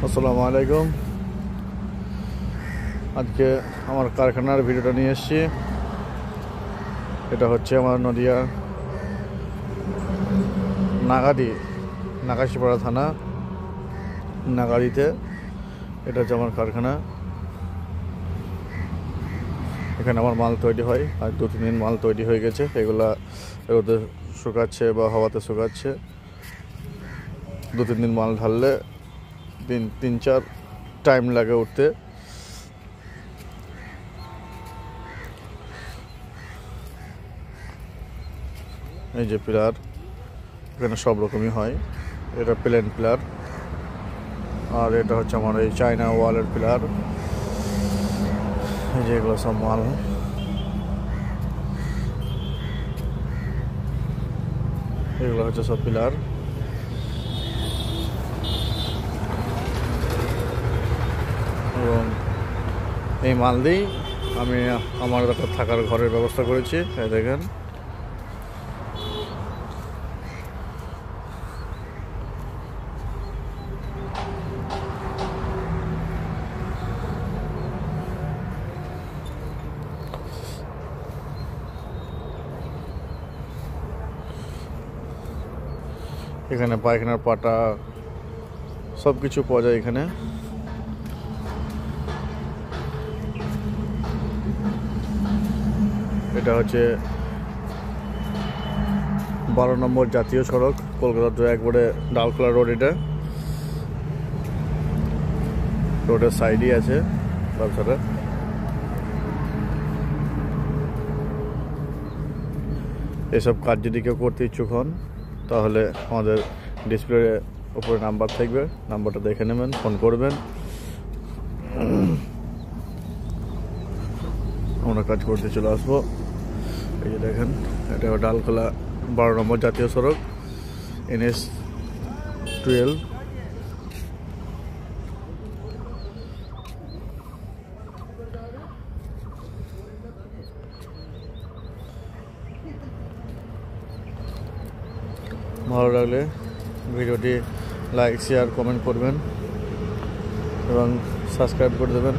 আসসালামু আলাইকুম। আজকে আমার কারখানার ভিডিওটা নিয়ে এসেছি। এটা হচ্ছে আমার নদিয়া নাগাশিপাড়া থানা নাগাড়িতে। এটা হচ্ছে আমার কারখানা। এখানে আমার মাল তৈরি হয়, আর 2-3 দিন মাল তৈরি হয়ে গেছে। এগুলা রোদে শুকাচ্ছে বা হাওয়াতে শুকাচ্ছে। 2-3 দিন মাল ঢাললে 3-4 টাইম লাগে উঠতে। এই যে পিলার, এখানে সব রকমই হয়। এটা প্লেন পিলার, আর এটা হচ্ছে আমার এই চায়না ওয়ালের পিলার। এই যে এগুলো সব মাল। এগুলো হচ্ছে সব পিলার। এবং এই মাল দিয়েই আমি আমার একটা থাকার ঘরের ব্যবস্থা করেছি। এই দেখেন, এখানে পায়খানার পাটা সব কিছু পাওয়া যায় এখানে। এটা হচ্ছে 12 নম্বর জাতীয় সড়ক, কলকাতা একবারে ডালখোলা রোড। এটা রোডের সাইডই আছে ব্যবসাটা। এসব কাজ যদি কেউ করতে ইচ্ছুক হন, তাহলে আমাদের ডিসপ্লে উপরে নাম্বার থাকবে, নাম্বারটা দেখে নেবেন, ফোন করবেন। আমরা কাজ করতে চলে আসবো। এই যে দেখেন, এটা ডালখোলা 12 নম্বর জাতীয় সড়ক, NH 12। ভালো লাগলে ভিডিওটি লাইক, শেয়ার, কমেন্ট করবেন এবং সাবস্ক্রাইব করে দেবেন।